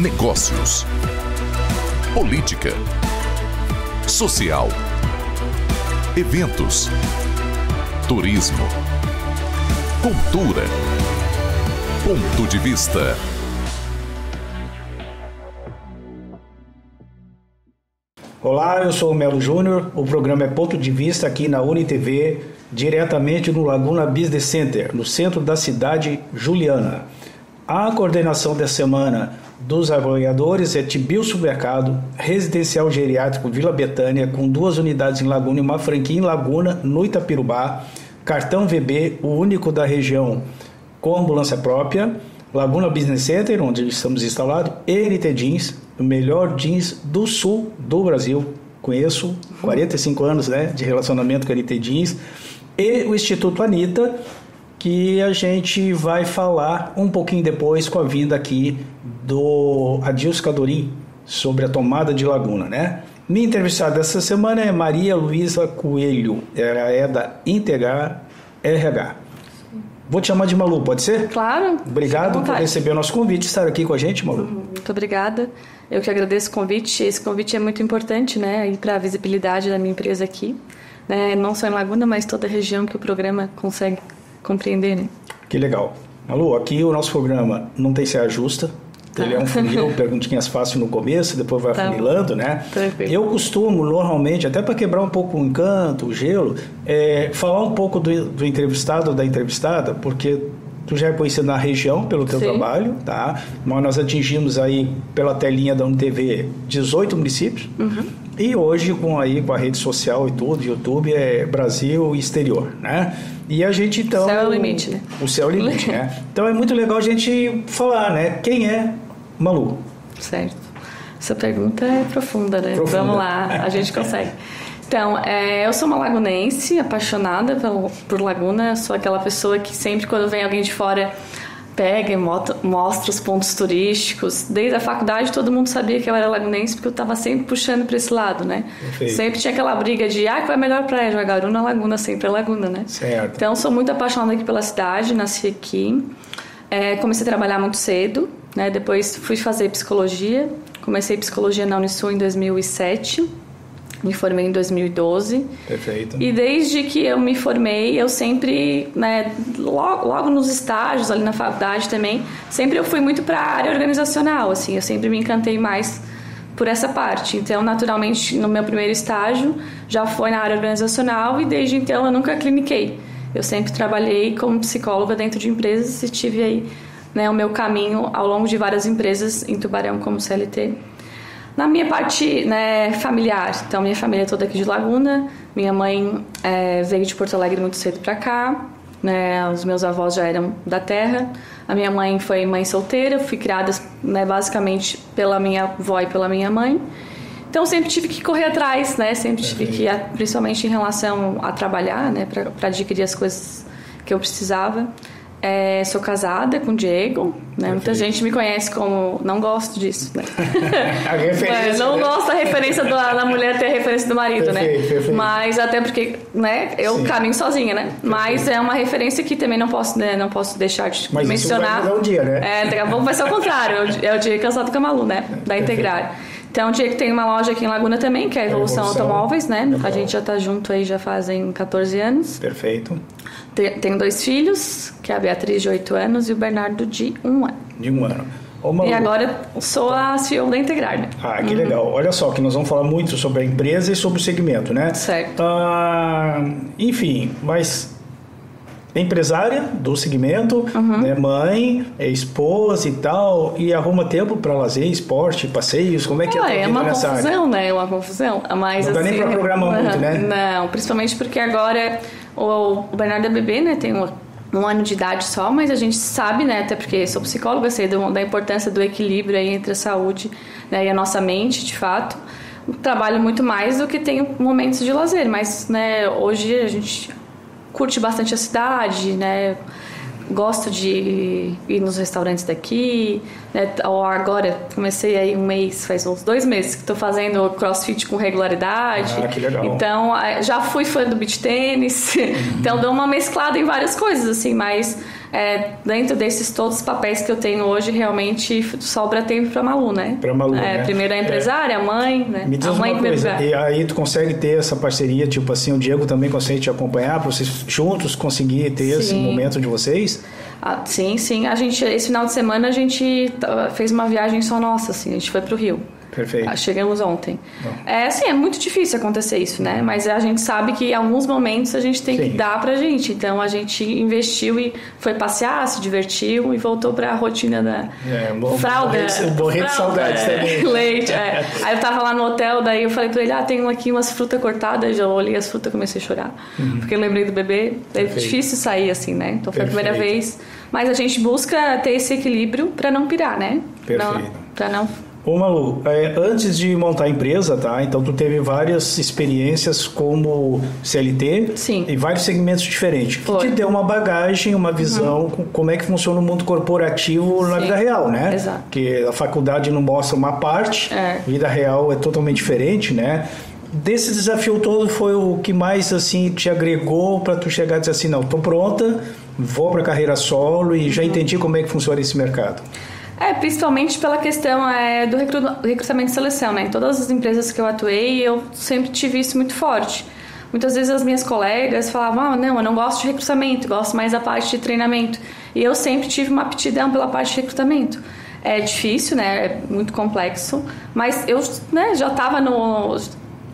negócios, política, social, eventos, turismo, cultura, ponto de vista. Olá, eu sou o Melo Júnior, o programa é Ponto de Vista aqui na UniTV, diretamente no Laguna Business Center, no centro da cidade Juliana. A coordenação da semana dos avaliadores é Tibio Supermercado, Residencial Geriátrico Vila Betânia, com 2 unidades em Laguna e uma franquia em Laguna, no Itapirubá, Cartão VB, o único da região com ambulância própria, Laguna Business Center, onde estamos instalados, e NT Jeans, o melhor jeans do sul do Brasil. Conheço 45 anos, de relacionamento com a NT Jeans, e o Instituto Anitta, que a gente vai falar um pouquinho depois com a vinda aqui do Adilson Cadorim sobre a tomada de Laguna, Minha entrevistada dessa semana é Maria Luísa Coelho, ela é da Integrar RH. Vou te chamar de Malu, pode ser? Claro. Obrigado por receber o nosso convite, estar aqui com a gente, Malu. Muito obrigada. Eu que agradeço o convite. Esse convite é muito importante, para a visibilidade da minha empresa aqui, não só em Laguna, mas toda a região que o programa consegue compreender, Que legal. Malu, aqui o nosso programa não tem saia justa. Ele é um funil, perguntinhas fáceis no começo, depois vai afunilando, Perfeito. Eu costumo, normalmente, até para quebrar um pouco o encanto, o gelo, falar um pouco do entrevistado ou da entrevistada, porque tu já é conhecido na região pelo teu trabalho, Mas nós atingimos aí, pela telinha da UniTV, 18 municípios. E hoje, com a rede social e tudo, YouTube, é Brasil e exterior, E a gente, então... O céu é o limite, O céu é o limite, Então, é muito legal a gente falar, Quem é Malu? Certo. Essa pergunta é profunda, Vamos lá, a gente consegue. Então, eu sou uma lagunense, apaixonada por Laguna. Sou aquela pessoa que sempre, quando vem alguém de fora, pega e mostra os pontos turísticos. Desde a faculdade, todo mundo sabia que eu era lagunense, porque eu estava sempre puxando para esse lado, Perfeito. Sempre tinha aquela briga de, qual é a melhor praia? Jaguaruna, Laguna, sempre é Laguna, Certo. Então, sou muito apaixonada aqui pela cidade, nasci aqui. Comecei a trabalhar muito cedo, Depois fui fazer psicologia. Comecei psicologia na Unisul em 2007. Me formei em 2012. Perfeito. E desde que eu me formei, eu sempre, logo nos estágios, ali na faculdade também, sempre eu fui muito para a área organizacional, eu sempre me encantei mais por essa parte. Então, naturalmente, no meu primeiro estágio, já foi na área organizacional e desde então eu nunca cliniquei. Eu sempre trabalhei como psicóloga dentro de empresas e tive aí, o meu caminho ao longo de várias empresas em Tubarão como CLT. Na minha parte familiar, então minha família é toda aqui de Laguna, minha mãe veio de Porto Alegre muito cedo para cá, os meus avós já eram da terra, a minha mãe foi mãe solteira, fui criada basicamente pela minha avó e pela minha mãe, então sempre tive que correr atrás, sempre tive que, principalmente em relação a trabalhar, para adquirir as coisas que eu precisava. Sou casada com o Diego, Muita gente me conhece como... Não gosto disso, A referência, não gosto da referência da mulher ter a referência do marido, Perfeito. Mas até porque, eu caminho sozinha, Mas é uma referência que também não posso deixar de Mas mencionar. Mas isso vai mudar um dia, Daqui a pouco vai ser o contrário. É o Diego casado com a Malu, da Integrar. Então, o Diego tem uma loja aqui em Laguna também, que é a Evolução Automóveis, A gente já tá junto aí já fazem 14 anos. Perfeito. Tenho 2 filhos, que é a Beatriz de 8 anos e o Bernardo de 1 ano. De 1 ano. Ô, Malu, E agora sou a CEO da Integrar, que legal. Olha só, que nós vamos falar muito sobre a empresa e sobre o segmento, Certo. Enfim, mas empresária do segmento, mãe, esposa e tal, e arruma tempo para lazer, esporte, passeios, como é que é uma nessa confusão, área? É uma confusão. Mas, não dá nem para programar muito, Não, principalmente porque agora o Bernardo é bebê, tem um ano de idade só, mas a gente sabe, até porque sou psicóloga, sei da importância do equilíbrio aí entre a saúde e a nossa mente, de fato. Trabalho muito mais do que tenho momentos de lazer, mas hoje a gente curte bastante a cidade, gosto de ir nos restaurantes daqui, agora comecei aí faz uns 2 meses que estou fazendo crossfit com regularidade. Que legal. Então, já fui fã do beach tênis, então dou uma mesclada em várias coisas, mas dentro desses todos os papéis que eu tenho hoje, realmente sobra tempo para Malu, né? Para Malu, né? Primeiro a empresária, a mãe, né? Me diz uma coisa, e aí tu consegue ter essa parceria, tipo assim, o Diego também consegue te acompanhar, para vocês juntos conseguir ter esse momento de vocês? Sim. Esse final de semana a gente fez uma viagem só nossa, assim, a gente foi pro Rio. Perfeito. Chegamos ontem. É muito difícil acontecer isso, né? Mas a gente sabe que em alguns momentos a gente tem que dar pra gente. Então a gente investiu e foi passear, se divertiu e voltou pra rotina da fralda. Morrer de saudades também. Leite, Aí eu tava lá no hotel, daí eu falei pra ele, tem aqui umas frutas cortadas. Já olhei as frutas e comecei a chorar. Porque eu lembrei do bebê. É difícil sair assim, né? Então foi a primeira vez. Mas a gente busca ter esse equilíbrio pra não pirar, né? Perfeito. Pra não... Ô Malu, antes de montar a empresa, tá? Então tu teve várias experiências como CLT. Sim. Em vários segmentos diferentes. Que te deu uma bagagem, uma visão, como é que funciona o mundo corporativo na vida real, né? Exato. Porque a faculdade não mostra uma parte, a vida real é totalmente diferente, né? Desse desafio todo foi o que mais assim te agregou para tu chegar e dizer assim, não, tô pronta, vou para carreira solo e já entendi como é que funciona esse mercado. Principalmente pela questão do recrutamento e seleção, né? Em todas as empresas que eu atuei, eu sempre tive isso muito forte. Muitas vezes as minhas colegas falavam, não, eu não gosto de recrutamento, gosto mais da parte de treinamento. E eu sempre tive uma aptidão pela parte de recrutamento. É difícil, né? É muito complexo, mas eu já estava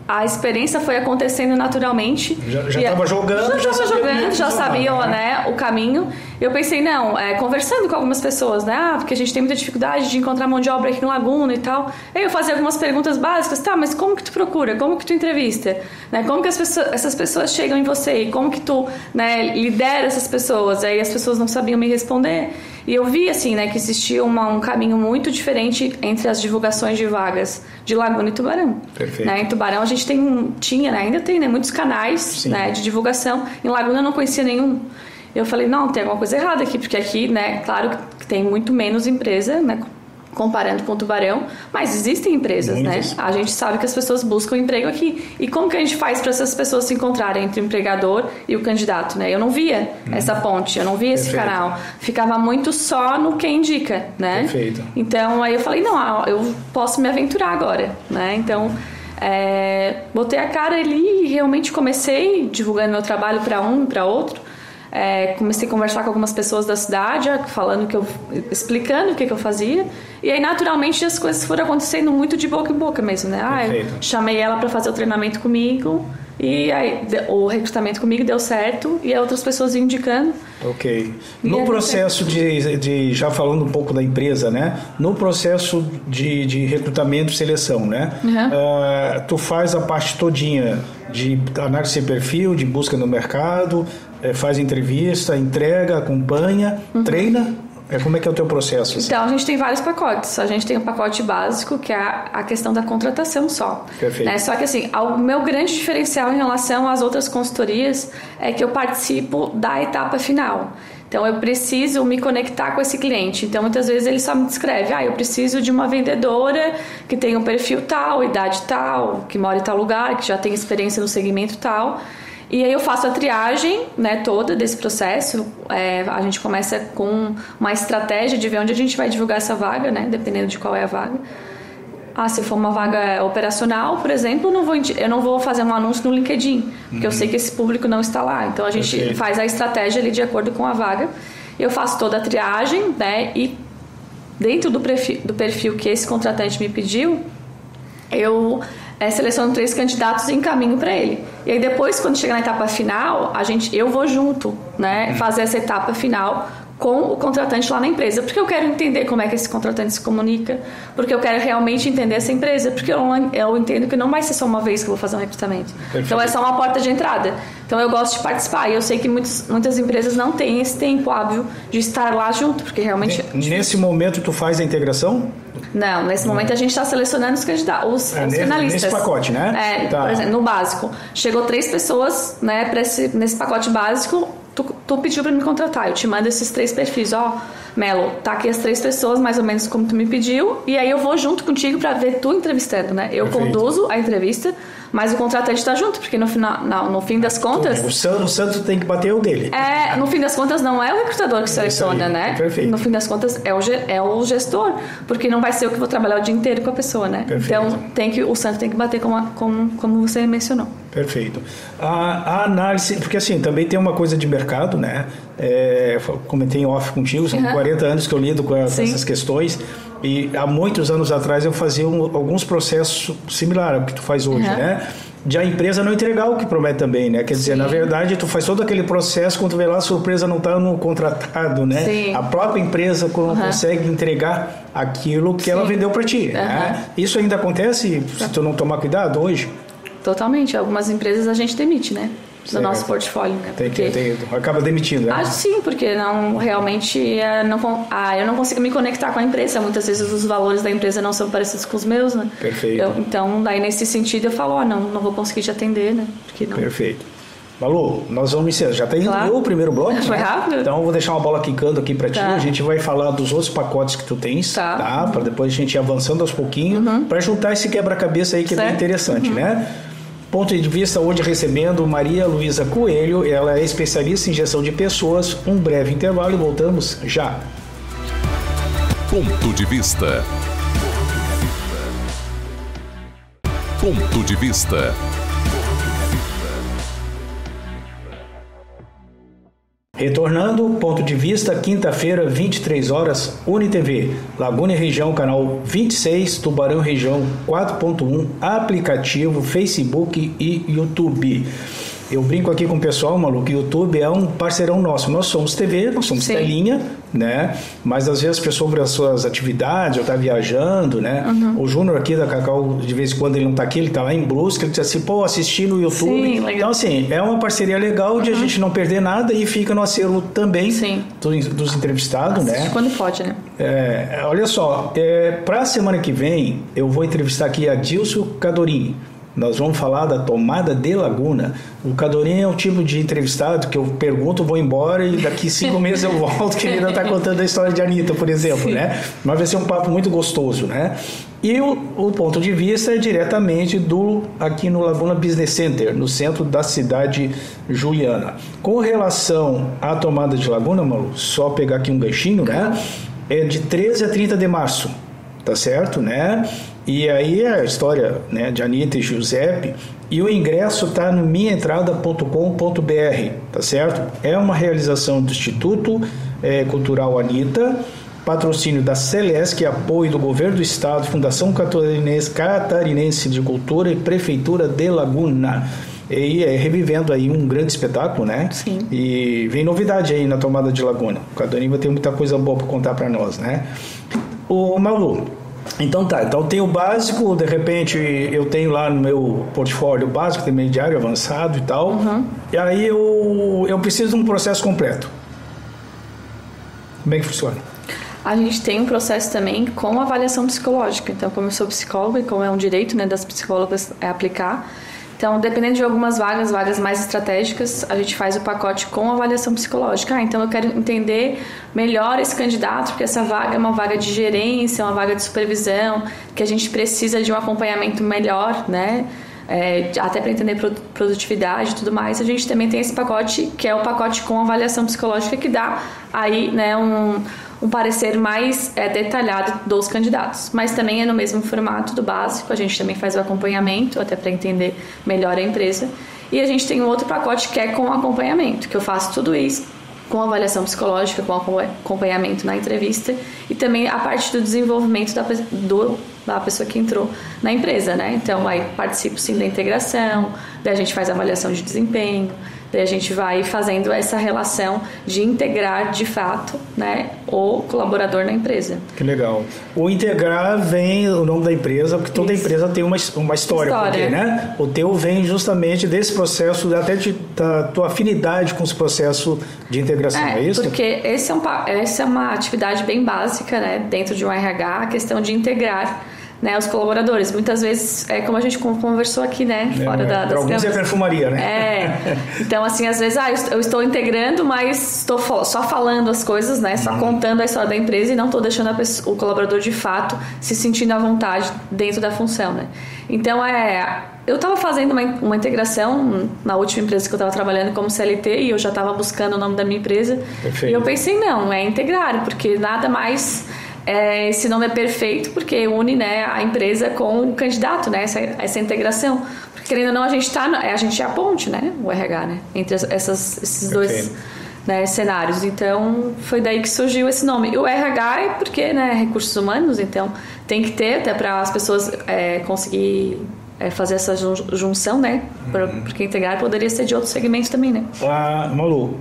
a experiência foi acontecendo naturalmente. Já estava jogando, já sabia, né, o caminho. Eu pensei, conversando com algumas pessoas, né, porque a gente tem muita dificuldade de encontrar mão de obra aqui no Laguna e tal. Aí eu fazia algumas perguntas básicas, mas como que tu procura? Como que tu entrevista? Né, como que essas pessoas chegam em você? E como que tu, né, lidera essas pessoas? Aí as pessoas não sabiam me responder. E eu vi, assim, né, que existia um caminho muito diferente entre as divulgações de vagas de Laguna e Tubarão. Perfeito. Né, em Tubarão a gente tinha, né, ainda tem, né, muitos canais, né, de divulgação. Em Laguna eu não conhecia nenhum. Eu falei, não, tem alguma coisa errada aqui, porque aqui, né, claro que tem muito menos empresa, né, comparando com o Tubarão, mas existem empresas, muitas, né? A gente sabe que as pessoas buscam emprego aqui. E como que a gente faz para essas pessoas se encontrarem entre o empregador e o candidato, né? Eu não via essa ponte, eu não via esse canal. Ficava muito só no quem indica, né? Perfeito. Então, aí eu falei, não, eu posso me aventurar agora, né? Então, botei a cara ali e realmente comecei divulgando meu trabalho para um e para outro. Comecei a conversar com algumas pessoas da cidade, explicando o que eu fazia, e aí naturalmente as coisas foram acontecendo muito de boca em boca mesmo, né? Eu chamei ela para fazer o treinamento comigo, e aí o recrutamento comigo deu certo, e aí outras pessoas iam indicando. Ok. No processo de já falando um pouco da empresa, né? No processo de recrutamento e seleção, né? Tu faz a parte todinha de análise de perfil, de busca no mercado, faz entrevista, entrega, acompanha, treina. Como é que é o teu processo? Assim? Então, a gente tem vários pacotes. A gente tem o pacote básico, que é a questão da contratação só. Perfeito. Né? Só que, assim, o meu grande diferencial em relação às outras consultorias é que eu participo da etapa final. Então, eu preciso me conectar com esse cliente. Então, muitas vezes ele só me descreve, eu preciso de uma vendedora que tem um perfil tal, idade tal, que mora em tal lugar, que já tem experiência no segmento tal. E aí eu faço a triagem, né, toda desse processo. A gente começa com uma estratégia de ver onde a gente vai divulgar essa vaga, né, dependendo de qual é a vaga. Se for uma vaga operacional, por exemplo, eu não vou fazer um anúncio no LinkedIn, porque eu sei que esse público não está lá. Então, a gente faz a estratégia ali de acordo com a vaga. Eu faço toda a triagem, né, e dentro do perfil que esse contratante me pediu, eu seleciono 3 candidatos e encaminho para ele. E aí depois, quando chega na etapa final, eu vou junto, né, fazer essa etapa final com o contratante lá na empresa, porque eu quero entender como é que esse contratante se comunica, porque eu quero realmente entender essa empresa, porque eu entendo que não vai ser só uma vez que eu vou fazer um recrutamento. Perfeito. Então é só uma porta de entrada. Então eu gosto de participar, e eu sei que muitas empresas não têm esse tempo hábil de estar lá junto, porque realmente... Nesse momento tu faz a integração? Não, nesse momento a gente está selecionando os candidatos, os finalistas. Nesse pacote, né? Por exemplo, no básico. Chegou 3 pessoas, né, nesse pacote básico. Tu pediu para me contratar, eu te mando esses 3 perfis, Melo, tá aqui as 3 pessoas, mais ou menos como tu me pediu, e aí eu vou junto contigo para ver tu entrevistando, né? Eu conduzo a entrevista, Mas o contratante está junto, porque no fim das contas... O santo tem que bater o dele. No fim das contas, não é o recrutador que seleciona, né? Perfeito. No fim das contas, é o gestor, porque não vai ser eu que vou trabalhar o dia inteiro com a pessoa, né? Perfeito. Então, o santo tem que bater como você mencionou. Perfeito. A análise, porque assim, também tem uma coisa de mercado, né? Comentei em off contigo, são 40 anos que eu lido com essas questões, e há muitos anos atrás eu fazia alguns processos similares ao que tu faz hoje, né? De a empresa não entregar o que promete também, né? Quer dizer, na verdade, tu faz todo aquele processo, quando tu vê lá, a surpresa não está no contratado, né? Sim. A própria empresa consegue entregar aquilo que ela vendeu para ti, né? Isso ainda acontece se tu não tomar cuidado hoje? Totalmente. Algumas empresas a gente demite, né? Do nosso portfólio, né? Acaba demitindo, né? Sim, porque não realmente eu não consigo me conectar com a empresa. Muitas vezes os valores da empresa não são parecidos com os meus, né? Perfeito. Então, daí nesse sentido eu falo, não vou conseguir te atender, né? Porque não. Perfeito. Malu, nós vamos encerrar. Já terminou o primeiro bloco? Foi rápido. Então eu vou deixar uma bola quicando aqui para ti. A gente vai falar dos outros pacotes que tu tens, tá? Para depois a gente ir avançando aos pouquinhos, para juntar esse quebra-cabeça aí que é bem interessante, né? Ponto de vista hoje recebendo Maria Luísa Coelho, ela é especialista em gestão de pessoas. Um breve intervalo e voltamos já. Ponto de vista. Ponto de vista. Retornando, ponto de vista, quinta-feira, 23 horas, UniTV, Laguna e Região, canal 26, Tubarão Região 4.1, aplicativo, Facebook e YouTube. Eu brinco aqui com o pessoal, Malu, que o YouTube é um parceirão nosso. Nós somos TV, nós somos telinha, né? Mas às vezes a pessoa sobre as suas atividades, ou tá viajando, né? O Júnior aqui da Cacau, de vez em quando ele não tá aqui, ele tá lá em Brusque, ele diz assim, assistir no YouTube. Sim, legal. Então, assim, é uma parceria legal de a gente não perder nada e fica no acervo também dos entrevistados, né? Quando pode, né? Olha só, para a semana que vem, eu vou entrevistar aqui a Dilcio Cadorini. Nós vamos falar da tomada de Laguna. O Cadorinho é um tipo de entrevistado que eu pergunto, vou embora e daqui 5 meses eu volto, que ele ainda está contando a história de Anitta, por exemplo, né? Mas vai ser um papo muito gostoso, né? E o ponto de vista é diretamente aqui no Laguna Business Center, no centro da cidade juliana. Com relação à tomada de Laguna, Malu, só pegar aqui um ganchinho, né? É de 13 a 30 de março, tá certo, né? E aí a história, né, de Anitta e Giuseppe, e o ingresso está no minhaentrada.com.br, tá certo? É uma realização do Instituto Cultural Anitta, patrocínio da Celesc, apoio do Governo do Estado, Fundação Catarinense de Cultura e Prefeitura de Laguna. E revivendo aí um grande espetáculo, né? Sim. E vem novidade aí na tomada de Laguna. O Cadorinho vai ter muita coisa boa para contar para nós, né? O Malu, então tem o básico, de repente eu tenho lá no meu portfólio básico, intermediário, avançado e tal, e aí eu preciso de um processo completo. Como é que funciona? A gente tem um processo também com avaliação psicológica. Então, como eu sou psicóloga e como é um direito, né, das psicólogas aplicar, então, dependendo de algumas vagas mais estratégicas, a gente faz o pacote com avaliação psicológica. Então eu quero entender melhor esse candidato, porque essa vaga é uma vaga de gerência, uma vaga de supervisão, que a gente precisa de um acompanhamento melhor, né? Até para entender produtividade e tudo mais. A gente também tem esse pacote, que é o pacote com avaliação psicológica, que dá aí, né, um parecer mais detalhado dos candidatos. Mas também é no mesmo formato do básico, a gente também faz o acompanhamento, até para entender melhor a empresa. E a gente tem um outro pacote que é com acompanhamento, que eu faço tudo isso com avaliação psicológica, com acompanhamento na entrevista e também a parte do desenvolvimento da pessoa que entrou na empresa, né? Então, aí participo sim da integração, daí a gente faz avaliação de desempenho, daí a gente vai fazendo essa relação de integrar de fato, né, o colaborador na empresa. Que legal. O integrar vem o nome da empresa, porque toda empresa tem uma história. Porque, né? O teu vem justamente desse processo, até da tua afinidade com os processos de integração, é isso? Porque essa é uma atividade bem básica, né, dentro de um RH, a questão de integrar né, os colaboradores. Muitas vezes, como a gente conversou aqui, né, fora das para alguns câmeras. é perfumaria, né? Então, assim, às vezes, eu estou integrando, mas estou só falando as coisas, né, só contando a história da empresa e não estou deixando o colaborador, de fato, se sentindo à vontade dentro da função, né. Então, eu estava fazendo uma integração na última empresa que eu estava trabalhando como CLT e eu já estava buscando o nome da minha empresa. Perfeito. E eu pensei, não, é integrar, porque nada mais... esse nome é perfeito porque une, né, a empresa com o candidato, né, essa integração. Porque, querendo ou não, a gente é a ponte, né, o RH, né, entre esses dois, né, cenários. Então, foi daí que surgiu esse nome. E o RH é porque, né, recursos humanos, então tem que ter até para as pessoas conseguir fazer essa junção, né, porque integrar poderia ser de outros segmentos também, né. Malu,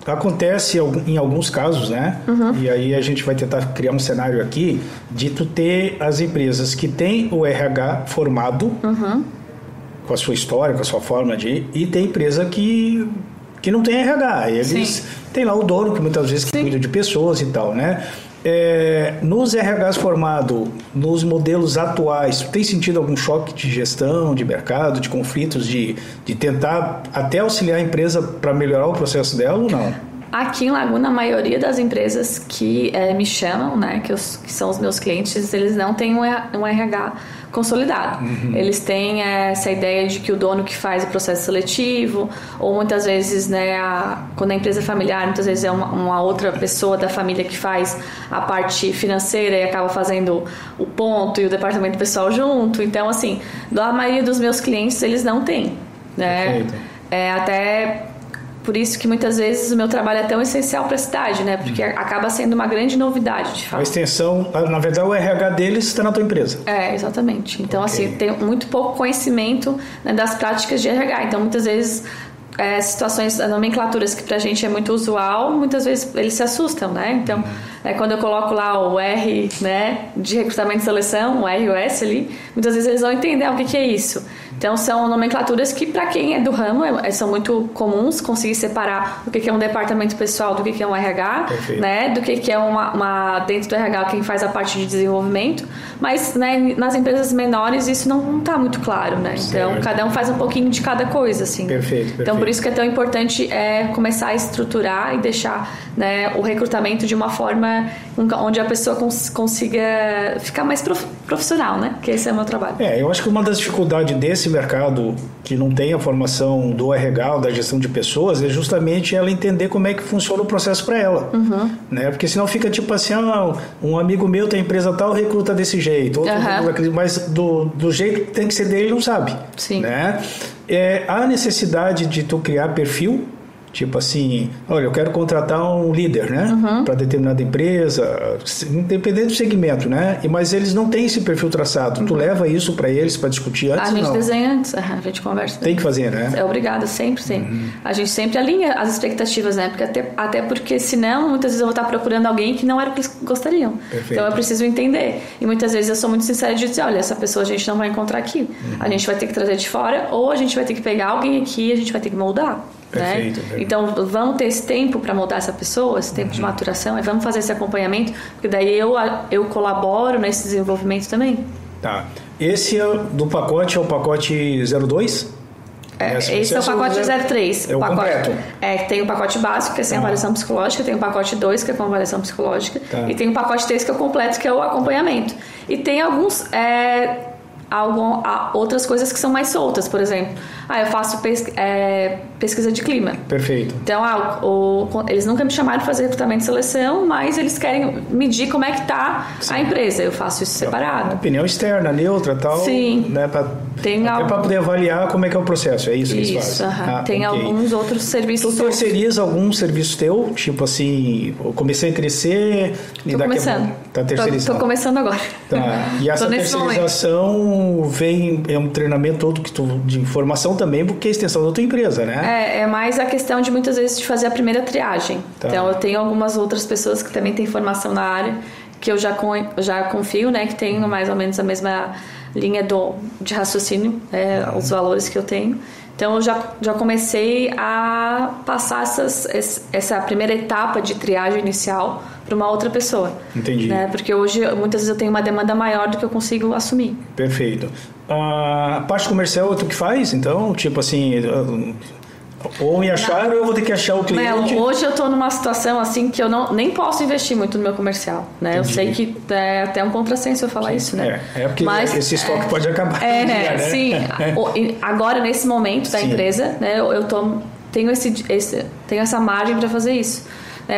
acontece em alguns casos, né? E aí a gente vai tentar criar um cenário aqui de tu ter as empresas que têm o RH formado com a sua história, com a sua forma e tem empresa que não tem RH. Eles têm lá o dono, que muitas vezes cuida de pessoas e tal, né? Nos RHs formados, nos modelos atuais, tem sentido algum choque de gestão, de mercado, de conflitos, de tentar até auxiliar a empresa para melhorar o processo dela ou não? Aqui em Laguna, a maioria das empresas que me chamam, né, que são os meus clientes, eles não têm um RH consolidado. Eles têm essa ideia de que o dono que faz o processo seletivo, ou muitas vezes, né, quando a empresa é familiar, muitas vezes é uma outra pessoa da família que faz a parte financeira e acaba fazendo o ponto e o departamento pessoal junto. Então, assim, a maioria dos meus clientes, eles não têm, né? Até por isso que muitas vezes o meu trabalho é tão essencial para a cidade, né? Porque acaba sendo uma grande novidade, de fato. A extensão, na verdade, o RH deles está na tua empresa. Exatamente. Então, assim, tem muito pouco conhecimento, né, das práticas de RH. Então, muitas vezes, situações, nomenclaturas que pra gente é muito usual, muitas vezes eles se assustam, né? Então, quando eu coloco lá o R, né, de recrutamento e seleção, o R e o S ali, muitas vezes eles vão entender o que é isso. Então, são nomenclaturas que, para quem é do ramo, são muito comuns, conseguir separar o que é um departamento pessoal do que é um RH, né, do que é dentro do RH, quem faz a parte de desenvolvimento. Mas, né, nas empresas menores, isso não está muito claro, né? Então, cada um faz um pouquinho de cada coisa, assim. Perfeito. Então, por isso que é tão importante começar a estruturar e deixar, né, o recrutamento de uma forma onde a pessoa consiga ficar mais profissional, né? Que esse é o meu trabalho. Eu acho que uma das dificuldades desse mercado que não tem a formação do RH ou da gestão de pessoas é justamente ela entender como é que funciona o processo para ela, né? Porque senão fica tipo assim, um amigo meu tem empresa tal, recruta desse jeito, outro mas do jeito que tem que ser dele não sabe. Né? Há necessidade de tu criar perfil, tipo assim, olha, eu quero contratar um líder, né, para determinada empresa, independente do segmento, né, mas eles não têm esse perfil traçado. Tu leva isso para eles para discutir antes? A gente desenha antes, a gente conversa. Tem que fazer, né? É obrigado, sempre. A gente sempre alinha as expectativas, né, porque até porque senão muitas vezes eu vou estar procurando alguém que não era o que eles gostariam. Perfeito. Então eu preciso entender. E muitas vezes eu sou muito sincera de dizer, olha, essa pessoa a gente não vai encontrar aqui. A gente vai ter que trazer de fora ou a gente vai ter que pegar alguém aqui e a gente vai ter que moldar. Perfeito, né? Então vamos ter esse tempo para moldar essa pessoa, esse tempo de maturação, e vamos fazer esse acompanhamento, porque daí eu colaboro nesse desenvolvimento também. Tá. Esse do pacote é o pacote 02? Esse é o pacote 03. É o completo. Tem o pacote básico, que é sem avaliação psicológica, tem o pacote 2, que é com avaliação psicológica, e tem o pacote 3, que é o completo, que é o acompanhamento. E tem alguns... outras coisas que são mais soltas, por exemplo, eu faço pesquisa de clima. Perfeito. Então, eles nunca me chamaram para fazer recrutamento e seleção, mas eles querem medir como é que está a empresa. Eu faço isso separado. Opinião externa, neutra, tal. Sim. Né, para poder avaliar como é que é o processo. É isso que eles fazem. Tem alguns outros serviços. Tu terceiriza algum serviço teu? Tipo assim, eu comecei a crescer... Estou começando. Tá terceirizando. Estou começando agora. Tá. E essa terceirização é um treinamento todo de informação também, porque é a extensão da tua empresa, né? É mais a questão de muitas vezes de fazer a primeira triagem. Tá. Então eu tenho algumas outras pessoas que também têm formação na área, que eu já confio, né, que tenham mais ou menos a mesma linha de raciocínio, os valores que eu tenho. Então eu já comecei a passar essa primeira etapa de triagem inicial uma outra pessoa. Entendi. Né? Porque hoje, muitas vezes, eu tenho uma demanda maior do que eu consigo assumir. Perfeito. A parte comercial é tu que faz? Então, tipo assim, ou me acharam ou eu vou ter que achar o cliente? Hoje eu estou numa situação assim que eu nem posso investir muito no meu comercial, né? Eu sei que é até um contrassenso eu falar isso, né? Porque esse estoque pode acabar. Né? Sim. Agora, nesse momento da empresa, né, tenho essa margem para fazer isso.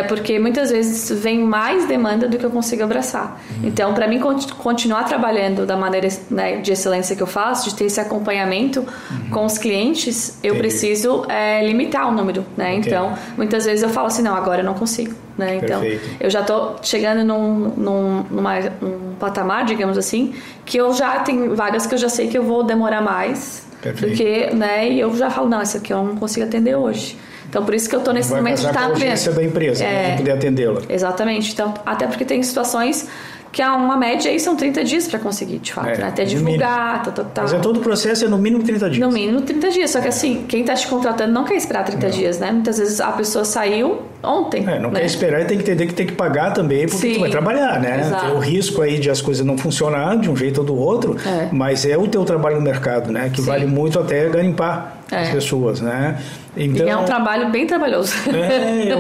Porque muitas vezes vem mais demanda do que eu consigo abraçar. Então, para mim continuar trabalhando da maneira, né, de excelência que eu faço, de ter esse acompanhamento com os clientes, eu preciso limitar o número, né? Então, muitas vezes eu falo assim, não, agora eu não consigo, né? Então, eu já estou chegando num patamar, digamos assim, que eu já tenho vagas que eu já sei que eu vou demorar mais do que, né? E eu já falo, não, essa aqui eu não consigo atender hoje. Então, por isso que eu estou nesse momento de estar ampliando. Da empresa, para poder atendê-la. Exatamente. Então, até porque tem situações que uma média aí são 30 dias para conseguir, de fato, né? Até divulgar, Mas todo o processo é no mínimo 30 dias. No mínimo 30 dias. Só que assim, quem está te contratando não quer esperar 30 dias, né? Muitas vezes a pessoa saiu ontem. Não quer esperar e tem que entender que tem que pagar também, porque tu vai trabalhar, né? Exato. Tem o risco aí de as coisas não funcionar de um jeito ou do outro, mas é o teu trabalho no mercado, né? Que vale muito até garimpar as pessoas, né? Então, e é um trabalho bem trabalhoso.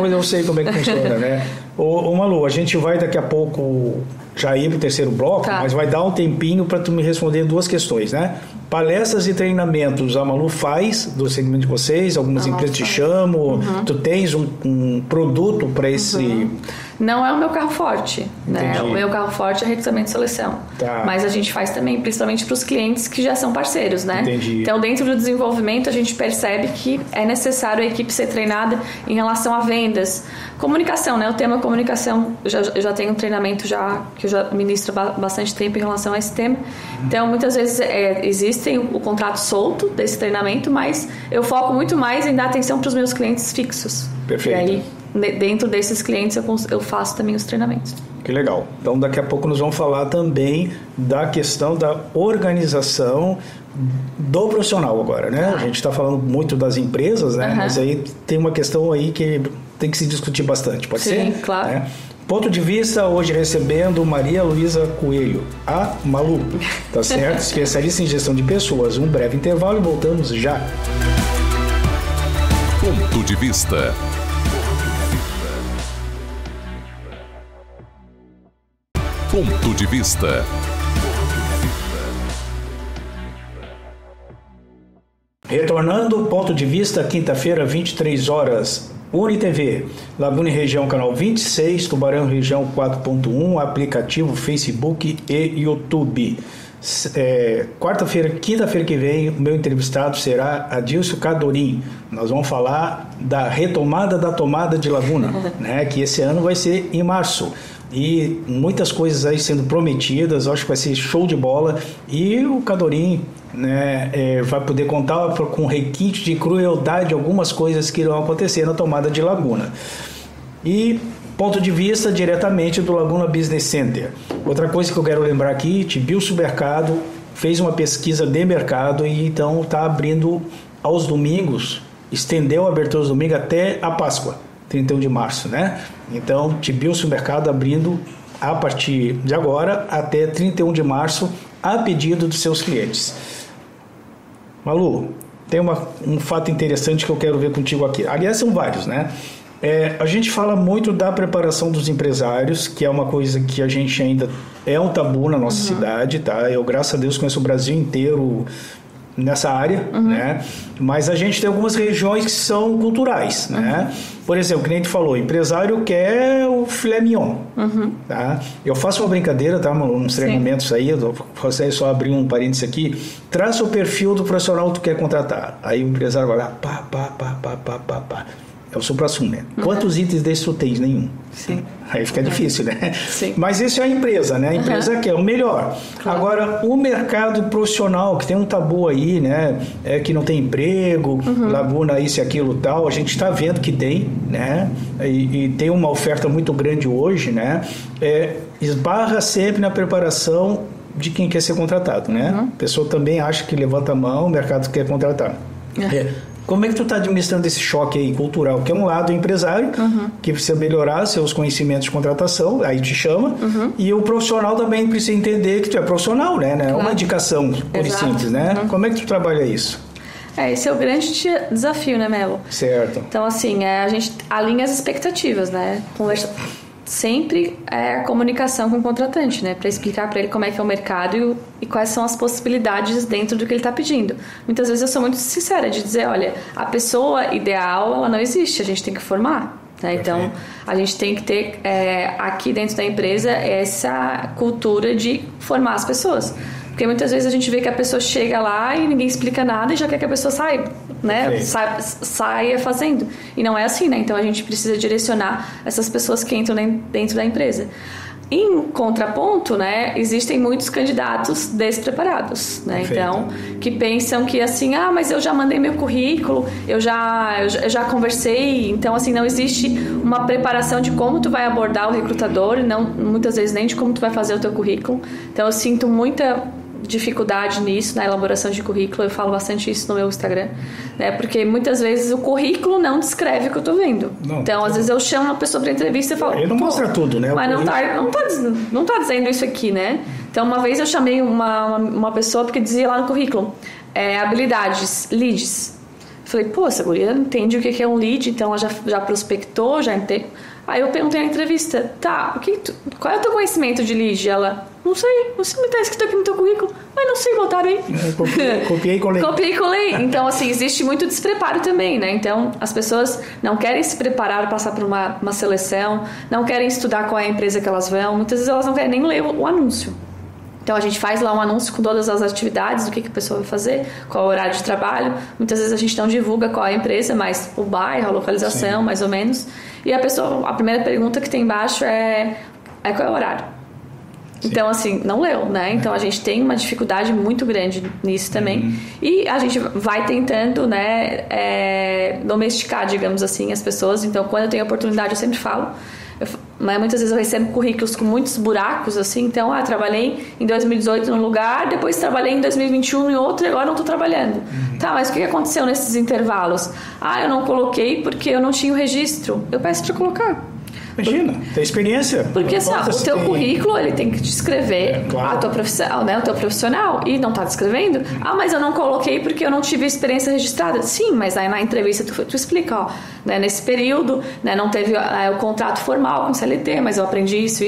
Eu sei como é que funciona, né? Ô Malu, a gente vai daqui a pouco já ir para o terceiro bloco, mas vai dar um tempinho para tu me responder duas questões, né? Palestras e treinamentos a Malu faz do segmento de vocês, algumas empresas te chamam, tu tens um produto para esse... Não é o meu carro forte, né? O meu carro forte é recrutamento e seleção. Mas a gente faz também, principalmente para os clientes que já são parceiros, né? Então, dentro do desenvolvimento, a gente percebe que é necessário a equipe ser treinada em relação a vendas. Comunicação, né? O tema comunicação, eu já tenho um treinamento que eu já ministro bastante tempo em relação a esse tema. Então, muitas vezes existem o contrato solto desse treinamento, mas eu foco muito mais em dar atenção para os meus clientes fixos. Perfeito. E aí, dentro desses clientes, eu faço também os treinamentos. Que legal. Então, daqui a pouco nós vamos falar também da questão da organização do profissional agora, né? A gente está falando muito das empresas, né? Mas aí tem uma questão aí que tem que se discutir bastante, pode ser? Sim, claro. Né? Ponto de vista, hoje recebendo Maria Luísa Coelho, a Malu, tá certo? Especialista em gestão de pessoas. Um breve intervalo e voltamos já. Ponto de vista. Ponto de vista. Retornando, ponto de vista, quinta-feira, 23 horas, UniTV, Laguna e Região, canal 26, Tubarão, Região 4.1, aplicativo Facebook e YouTube. Quinta-feira que vem, o meu entrevistado será Adilson Cadorim. Nós vamos falar da retomada da tomada de Laguna, né, que esse ano vai ser em março. E muitas coisas aí sendo prometidas, acho que vai ser show de bola. E o Cadorim, né, vai poder contar com requinte de crueldade algumas coisas que irão acontecer na tomada de Laguna. E ponto de vista diretamente do Laguna Business Center. Outra coisa que eu quero lembrar aqui, Tibil Supermercado fez uma pesquisa de mercado e então está abrindo aos domingos, estendeu a abertura aos domingos até a Páscoa, 31 de março, né? Então, Tibil Supermercado abrindo a partir de agora até 31 de março a pedido dos seus clientes. Malu, tem um fato interessante que eu quero ver contigo aqui. Aliás, são vários, né? A gente fala muito da preparação dos empresários, que é uma coisa que a gente ainda é um tabu na nossa cidade, tá? Eu, graças a Deus, conheço o Brasil inteiro nessa área, né? Mas a gente tem algumas regiões que são culturais, né? Por exemplo, que nem tu falou, empresário quer o filé mignon, tá? Eu faço uma brincadeira, tá? Uns treinamentos aí, eu vou só abrir um parênteses aqui, traça o perfil do profissional que tu quer contratar. Aí o empresário vai lá, pá. É o supra-sumo, né? Quantos itens desses tu tens? Nenhum. Sim. Aí fica difícil, né? Sim. Mas isso é a empresa, né? A empresa quer o melhor. Claro. Agora, o mercado profissional, que tem um tabu aí, né? Que não tem emprego, Laguna, isso e aquilo tal, a gente está vendo que tem, né? E tem uma oferta muito grande hoje, né? Esbarra sempre na preparação de quem quer ser contratado, né? A pessoa também acha que levanta a mão, o mercado quer contratar. Como é que tu está administrando esse choque aí cultural? Que é um lado empresário, que precisa melhorar seus conhecimentos de contratação, aí te chama, e o profissional também precisa entender que tu é profissional, né? Não é uma indicação pura e simples, né? Como é que tu trabalha isso? Esse é o grande desafio, né, Melo? Certo. Então, assim, a gente alinha as expectativas, né? Sempre a comunicação com o contratante, né? Para explicar para ele como é que é o mercado e quais são as possibilidades dentro do que ele está pedindo. Muitas vezes eu sou muito sincera de dizer, olha, a pessoa ideal, ela não existe, a gente tem que formar. Né? Então, a gente tem que ter aqui dentro da empresa essa cultura de formar as pessoas. Porque muitas vezes a gente vê que a pessoa chega lá e ninguém explica nada e já quer que a pessoa saia, né? Saia fazendo. E não é assim, né? Então a gente precisa direcionar essas pessoas que entram dentro da empresa. Em contraponto, né, existem muitos candidatos despreparados, né? Então, que pensam que assim, mas eu já mandei meu currículo, eu já conversei, então assim, não existe uma preparação de como tu vai abordar o recrutador, não, muitas vezes nem de como tu vai fazer o teu currículo. Então eu sinto muita dificuldade nisso, na elaboração de currículo, eu falo bastante isso no meu Instagram, né? Porque muitas vezes o currículo não descreve o que eu tô vendo. Então, às vezes eu chamo uma pessoa para entrevista e falo... Ele não mostra tudo, né? Mas não tá dizendo isso aqui, né? Então, uma vez eu chamei uma pessoa porque dizia lá no currículo, habilidades, leads. Eu falei, essa guria entende o que é um lead, então ela já prospectou, já entende. Aí eu perguntei na entrevista, qual é o teu conhecimento de lead? Ela, não sei, você me tá escrito aqui no teu currículo, mas não sei, botaram aí. Copiei e colei. Copiei e colei. Então, assim, existe muito despreparo também, né? Então, as pessoas não querem se preparar, passar por uma seleção, não querem estudar qual é a empresa que elas vão, muitas vezes elas não querem nem ler o anúncio. Então, a gente faz lá um anúncio com todas as atividades, o que a pessoa vai fazer, qual é o horário de trabalho. Muitas vezes a gente não divulga qual é a empresa, mas o bairro, a localização, mais ou menos. E a primeira pergunta que tem embaixo é qual é o horário. Sim. Então, assim, não leu, né? Então, a gente tem uma dificuldade muito grande nisso também. E a gente vai tentando, né, domesticar, digamos assim, as pessoas. Então, quando eu tenho oportunidade, eu sempre falo. Mas muitas vezes eu recebo currículos com muitos buracos, assim. Então, trabalhei em 2018 num lugar, depois trabalhei em 2021 em outro e agora não estou trabalhando. Tá, mas o que aconteceu nesses intervalos? Eu não coloquei porque eu não tinha o registro. Eu peço para colocar. Imagina, tem experiência. Porque assim, o teu currículo, ele tem que descrever a tua profissão, né, o teu profissional, e não está descrevendo. Mas eu não coloquei porque eu não tive experiência registrada. Sim, mas aí na entrevista tu explica, né, nesse período, né, não teve o contrato formal com CLT, mas eu aprendi isso.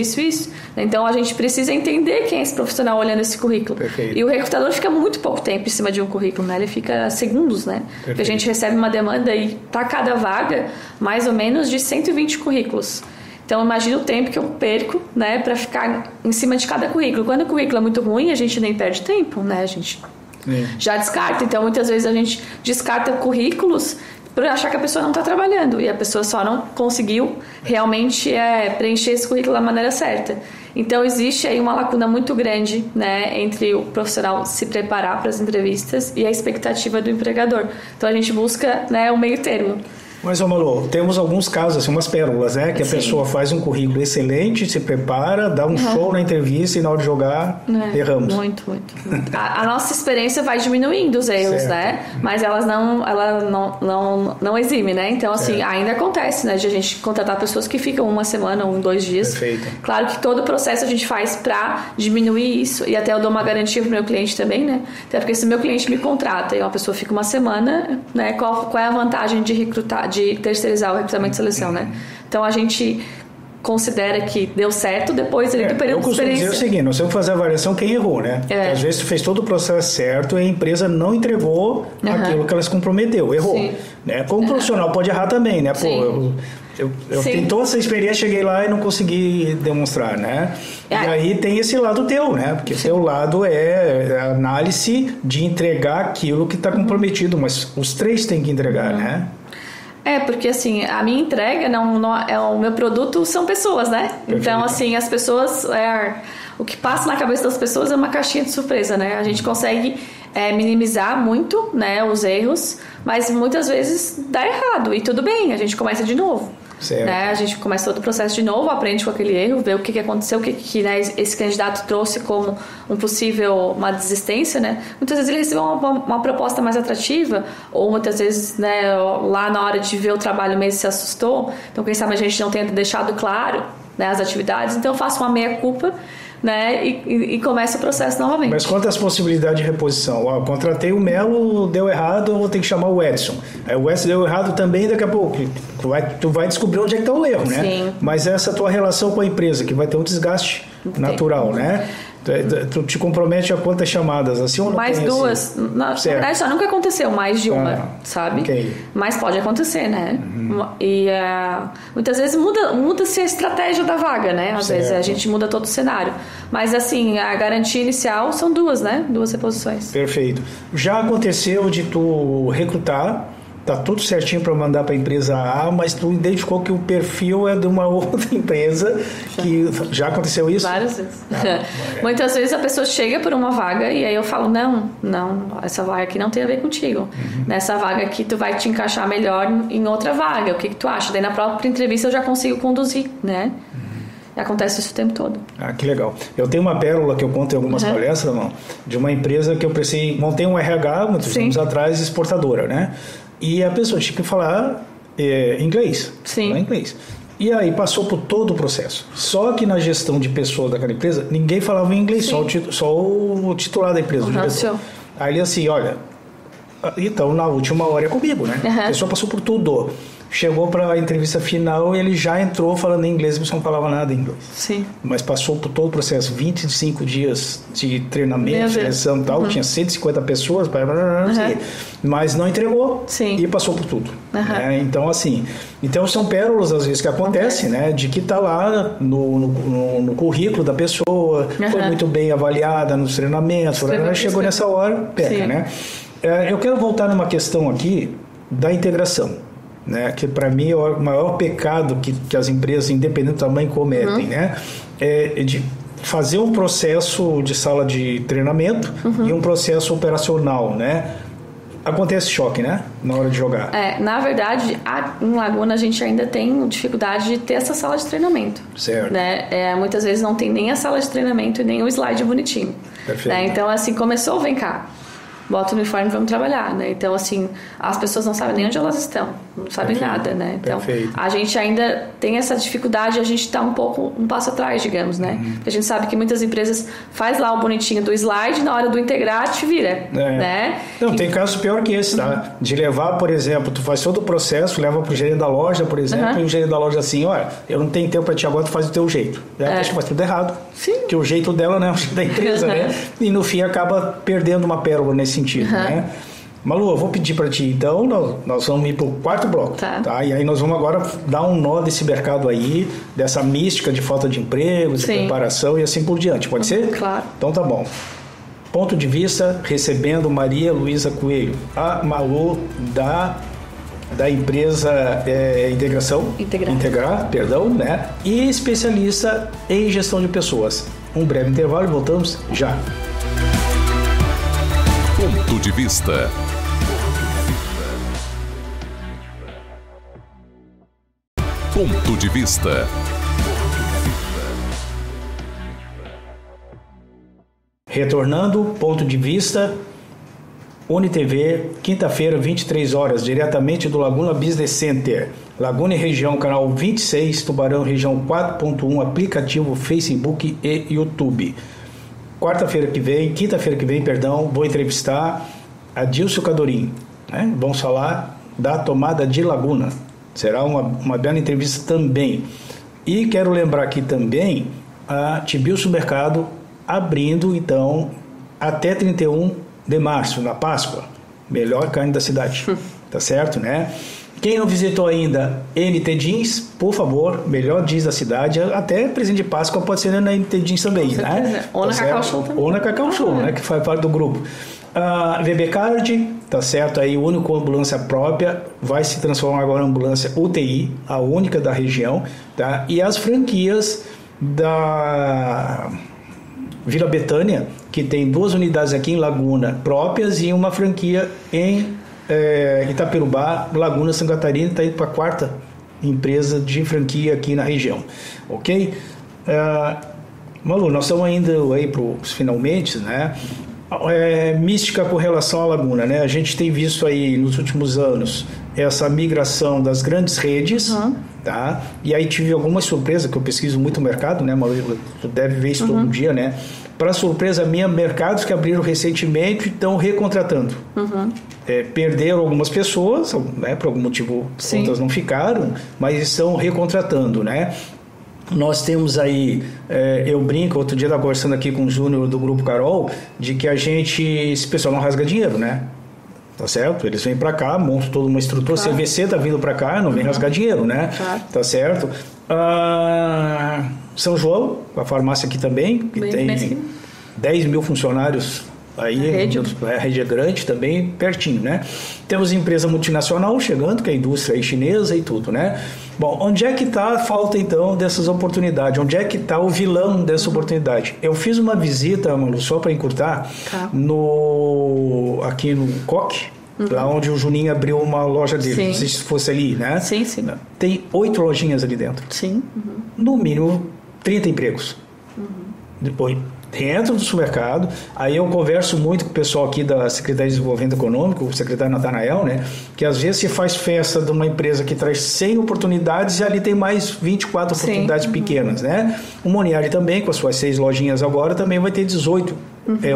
Então a gente precisa entender quem é esse profissional olhando esse currículo. Perfeito. E o recrutador fica muito pouco tempo em cima de um currículo, né? Ele fica segundos, né? Perfeito. Porque a gente recebe uma demanda e para cada vaga, mais ou menos de 120 currículos. Então, imagina o tempo que eu perco, né, para ficar em cima de cada currículo. Quando o currículo é muito ruim, a gente nem perde tempo, né? A gente já descarta. Então, muitas vezes a gente descarta currículos por achar que a pessoa não está trabalhando e a pessoa só não conseguiu realmente preencher esse currículo da maneira certa. Então, existe aí uma lacuna muito grande, né, entre o profissional se preparar para as entrevistas e a expectativa do empregador. Então, a gente busca, né, o meio termo. Mas, Malu, temos alguns casos, assim, umas pérolas, né? Que a pessoa faz um currículo excelente, se prepara, dá um show na entrevista e na hora de jogar, erramos. Muito. A nossa experiência vai diminuindo os erros, né? Mas ela não exime, né? Então, assim, ainda acontece, né? De a gente contratar pessoas que ficam uma semana ou 2 dias. Perfeito. Claro que todo o processo a gente faz para diminuir isso. E até eu dou uma garantia pro meu cliente também, né? Até porque se o meu cliente me contrata e uma pessoa fica uma semana, né? Qual é a vantagem de recrutar, de terceirizar o recrutamento e seleção, né? Então a gente considera que deu certo depois do período de experiência. Eu costumo dizer o seguinte, nós temos que fazer a avaliação quem errou, né? Às vezes tu fez todo o processo certo e a empresa não entregou aquilo que ela se comprometeu, errou. Né? Como profissional pode errar também, né? Pô, eu tenho toda essa experiência, cheguei lá e não consegui demonstrar, né? E aí tem esse lado teu, né? Porque o teu lado é a análise de entregar aquilo que está comprometido, mas os 3 têm que entregar, né? Porque assim, a minha entrega, o meu produto são pessoas, né? Perfeito. Então, assim, as pessoas, o que passa na cabeça das pessoas é uma caixinha de surpresa, né? A gente consegue minimizar muito, né, os erros, mas muitas vezes dá errado e tudo bem, a gente começa de novo. Certo. Né? A gente começa todo o processo de novo, aprende com aquele erro, vê o que aconteceu, o que né, esse candidato trouxe como uma desistência, né? Muitas vezes ele recebeu uma proposta mais atrativa, ou muitas vezes, né, lá na hora de ver o trabalho mesmo se assustou, então quem sabe a gente não tenha deixado claro, né, as atividades, então eu faço uma meia-culpa, né, e começa o processo novamente. Mas quanto às possibilidades de reposição? Contratei o Melo, deu errado, eu vou ter que chamar o Edson. Aí o Edson deu errado também, daqui a pouco tu vai descobrir onde é que está o erro, né? Sim. Mas essa tua relação com a empresa, que vai ter um desgaste natural, né? Tu te compromete a quantas chamadas? Assim, ou não mais duas. Assim? Na verdade, só nunca aconteceu mais de uma, sabe? Okay. Mas pode acontecer, né? E muitas vezes muda-se a estratégia da vaga, né? Às vezes a gente muda todo o cenário. Mas assim, a garantia inicial são duas, né? 2 reposições. Perfeito. Já aconteceu de tu recrutar, tá tudo certinho para mandar para a empresa A, mas tu identificou que o perfil é de uma outra empresa, que já aconteceu isso? Várias vezes. Muitas vezes a pessoa chega por uma vaga e aí eu falo, não, essa vaga aqui não tem a ver contigo. Nessa vaga aqui tu vai te encaixar melhor em outra vaga, o que tu acha? Daí na própria entrevista eu já consigo conduzir, né? Acontece isso o tempo todo. Que legal. Eu tenho uma pérola que eu conto em algumas palestras, não, de uma empresa que eu montei um RH muitos anos atrás, exportadora, né? E a pessoa tinha que falar inglês. Sim. Falar inglês. E aí passou por todo o processo. Só que na gestão de pessoas daquela empresa, ninguém falava inglês, só o titular da empresa. Aí ele assim, olha, então na última hora é comigo, né? A pessoa passou por tudo. Chegou para a entrevista final e ele já entrou falando em inglês, mas não falava nada em inglês. Sim. Mas passou por todo o processo, 25 dias de treinamento, seleção e tal, tinha 150 pessoas, mas não entregou. Sim. E passou por tudo. Né? Então, assim, são pérolas às vezes que acontecem, né? De que está lá no currículo da pessoa, foi muito bem avaliada nos treinamentos, chegou nessa hora, pega, né? Eu quero voltar numa questão aqui da integração. Né, que para mim é o maior pecado que as empresas, independente do tamanho, cometem, né, é de fazer um processo de sala de treinamento e um processo operacional, né? Acontece choque, né, na hora de jogar. Na verdade, em Laguna a gente ainda tem dificuldade de ter essa sala de treinamento. Certo. Né? Muitas vezes não tem nem a sala de treinamento e nem o slide bonitinho. Perfeito. Né? Então, assim, começou, vem cá. Bota o uniforme e vamos trabalhar, né? Então, assim, as pessoas não sabem nem onde elas estão, não sabem nada, né? Então, a gente ainda tem essa dificuldade, a gente está um passo atrás, digamos, né? Porque a gente sabe que muitas empresas faz lá o bonitinho do slide, na hora do integrar, te vira, né? Não, tem casos pior que esse, tá? De levar, por exemplo, tu faz todo o processo, leva pro gerente da loja, por exemplo, e o gerente da loja assim, olha, eu não tenho tempo para ti agora, tu faz do teu jeito. Acho que faz tudo errado. Sim. Que o jeito dela, né? O jeito da empresa, né? E no fim acaba perdendo uma pérola nesse sentido, né? Malu, eu vou pedir para ti, então, nós vamos ir para o 4º bloco, tá? E aí nós vamos agora dar um nó desse mercado aí, dessa mística de falta de emprego, de preparação e assim por diante, pode ser? Claro. Então tá bom. Ponto de vista, recebendo Maria Luísa Coelho, a Malu da empresa Integrar, né? E especialista em gestão de pessoas. Um breve intervalo e voltamos já. Ponto de vista. Ponto de vista. Retornando, ponto de vista, UniTV, quinta-feira, 23 horas, diretamente do Laguna Business Center. Laguna e região, canal 26, Tubarão, região 4.1, aplicativo Facebook e YouTube. Quinta-feira que vem, vou entrevistar a Dilcio Cadorim, né? Vamos falar da tomada de Laguna. Será uma bela entrevista também. E quero lembrar aqui também a Tibil Supermercado abrindo, então, até 31 de março, na Páscoa. Melhor carne da cidade. Tá certo, né? Quem não visitou ainda NT Jeans, por favor, melhor jeans da cidade, até presente de Páscoa pode ser na NT Jeans também, né? Ou na Cacau Show também. Ou na Cacau Show, né? Que faz parte do grupo. A VB Card, tá certo? Aí, única ambulância própria, vai se transformar agora em ambulância UTI, a única da região, tá? E as franquias da Vila Betânia, que tem 2 unidades aqui em Laguna próprias e uma franquia em Itapirubá, Laguna, Santa Catarina, está indo para a 4ª empresa de franquia aqui na região, ok? Malu, nós estamos indo aí para os finalmente, né? Mística com relação à Laguna, né? A gente tem visto aí nos últimos anos essa migração das grandes redes, tá? E aí tive alguma surpresa, que eu pesquiso muito o mercado, né, Malu? Tu deve ver isso todo dia, né? Para surpresa minha, mercados que abriram recentemente estão recontratando. Perderam algumas pessoas, né, por algum motivo, outras não ficaram, mas estão recontratando, né? Nós temos aí, eu brinco, outro dia estava conversando aqui com o Júnior do Grupo Carol, de que esse pessoal não rasga dinheiro, né? Tá certo? Eles vêm para cá, montam toda uma estrutura, claro. CVC tá vindo para cá, não vem rasgar dinheiro, né? Claro. Tá certo? São João, a farmácia aqui também, que tem 10 mil funcionários aí, a rede é grande também, pertinho, né? Temos empresa multinacional chegando, que é a indústria aí chinesa e tudo, né? Bom, onde é que está a falta, então, dessas oportunidades? Onde é que está o vilão dessa oportunidade? Eu fiz uma visita, Malu, só para encurtar, aqui no Coque, lá onde o Juninho abriu uma loja dele. Sim. Não sei se fosse ali, né? Sim, sim. Tem 8 lojinhas ali dentro. Sim. No mínimo, 30 empregos. Depois, dentro do supermercado, aí eu converso muito com o pessoal aqui da Secretaria de Desenvolvimento Econômico, o secretário Natanael, né, que às vezes se faz festa de uma empresa que traz 100 oportunidades e ali tem mais 24 oportunidades pequenas, né? O Moniari também, com as suas 6 lojinhas agora, também vai ter 18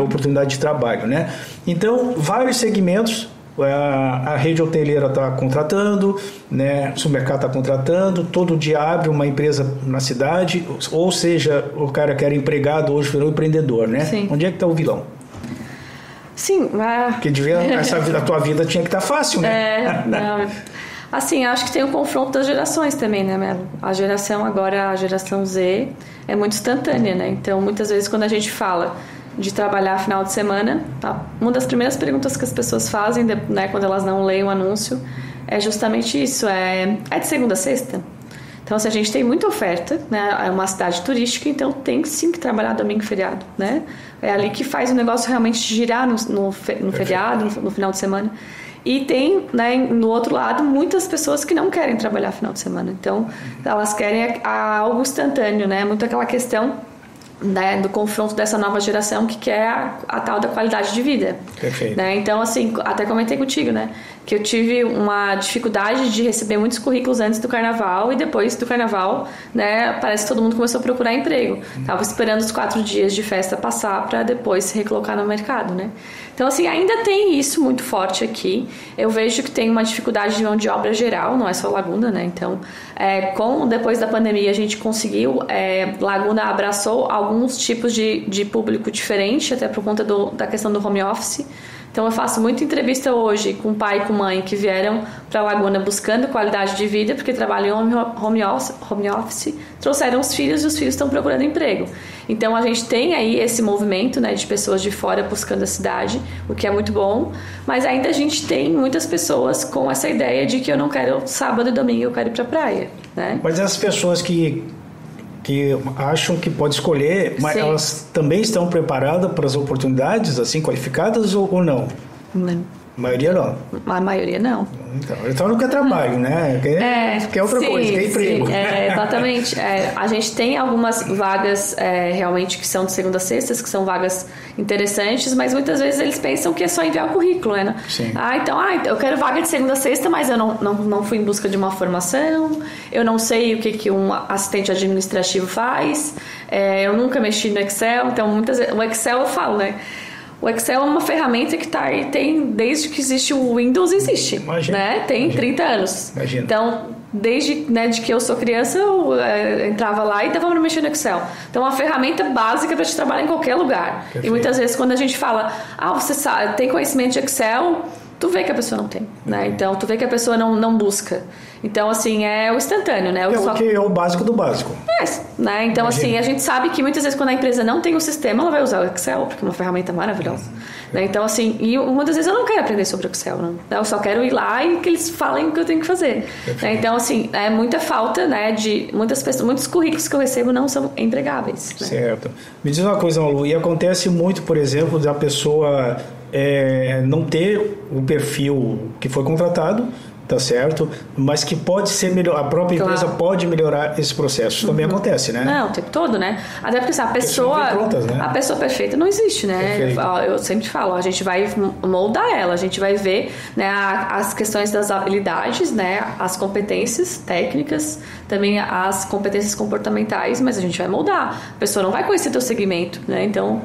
oportunidades de trabalho, né? Então, vários segmentos. A rede hoteleira está contratando, né? O supermercado está contratando, todo dia abre uma empresa na cidade, ou seja, o cara que era empregado hoje virou empreendedor, né? Sim. Onde é que está o vilão? Sim, porque a tua vida tinha que estar fácil, né? Não. Assim, acho que tem o confronto das gerações também, né, Melo? A geração Z é muito instantânea, né? Então, muitas vezes quando a gente fala de trabalhar final de semana, uma das primeiras perguntas que as pessoas fazem, né, quando elas não leem o anúncio, é justamente isso, é de segunda a sexta? Então, se a gente tem muita oferta, né, é uma cidade turística, então tem sim que trabalhar domingo e feriado, né? É ali que faz o negócio realmente girar no feriado, no final de semana. E tem, né, no outro lado, muitas pessoas que não querem trabalhar final de semana. Então, elas querem algo instantâneo, né? Muito aquela questão, né, do confronto dessa nova geração que quer a tal da qualidade de vida. Perfeito. Né? Então, assim, até comentei contigo, né, que eu tive uma dificuldade de receber muitos currículos antes do carnaval e depois do carnaval, né, parece que todo mundo começou a procurar emprego. Tava esperando os 4 dias de festa passar para depois se recolocar no mercado, né? Então, assim, ainda tem isso muito forte aqui. Eu vejo que tem uma dificuldade de mão de obra geral, não é só Laguna, né? Então, depois da pandemia, a gente conseguiu, Laguna abraçou alguns tipos de público diferente, até por conta da questão do home office. Então, eu faço muita entrevista hoje com pai e com mãe que vieram para Laguna buscando qualidade de vida, porque trabalham em home office, trouxeram os filhos e os filhos estão procurando emprego. Então, a gente tem aí esse movimento, né, de pessoas de fora buscando a cidade, o que é muito bom, mas ainda a gente tem muitas pessoas com essa ideia de que eu não quero sábado e domingo, eu quero ir para a praia, né? Mas as pessoas que acham que pode escolher, mas elas também estão preparadas para as oportunidades, assim, qualificadas ou não? Não. A maioria não. A maioria não. Então não quer trabalho, né? Quer outra coisa, quer emprego. Exatamente. A gente tem algumas vagas realmente que são de segunda a sexta, que são vagas interessantes, mas muitas vezes eles pensam que é só enviar o currículo, né? Sim. Eu quero vaga de segunda a sexta, mas eu não fui em busca de uma formação, eu não sei o que um assistente administrativo faz, eu nunca mexi no Excel, então muitas vezes, o Excel eu falo, né? O Excel é uma ferramenta que tá aí, desde que existe o Windows, existe. Imagina. Né? Tem 30 anos. Imagina. Então, desde de que eu sou criança, eu entrava lá e dava para mexer no Excel. Então, é uma ferramenta básica para te trabalhar em qualquer lugar. Perfeito. E muitas vezes, quando a gente fala, você sabe, tem conhecimento de Excel, tu vê que a pessoa não tem. Né? Então, tu vê que a pessoa não busca. Então, assim, é o instantâneo, né? É o básico do básico. Né? Então, assim, a gente sabe que muitas vezes quando a empresa não tem o sistema, ela vai usar o Excel, porque é uma ferramenta maravilhosa. Né? Então, assim, e muitas vezes eu não quero aprender sobre o Excel, não. Eu só quero ir lá e que eles falem o que eu tenho que fazer. Né? Então, assim, é muita falta, né, de muitas pessoas, muitos currículos que eu recebo não são empregáveis. Né? Certo. Me diz uma coisa, Malu, e acontece muito, por exemplo, da pessoa não ter o perfil que foi contratado, tá certo? Mas que pode ser melhor, a própria empresa pode melhorar esse processo. Isso também acontece, né? Não, o tempo todo, né? Até porque a pessoa, prontas, né? A pessoa perfeita não existe, né? Perfeito. Eu sempre falo, a gente vai moldar ela, a gente vai ver, né, as questões das habilidades, né, as competências técnicas, também as competências comportamentais, mas a gente vai moldar. A pessoa não vai conhecer teu segmento, né? Então,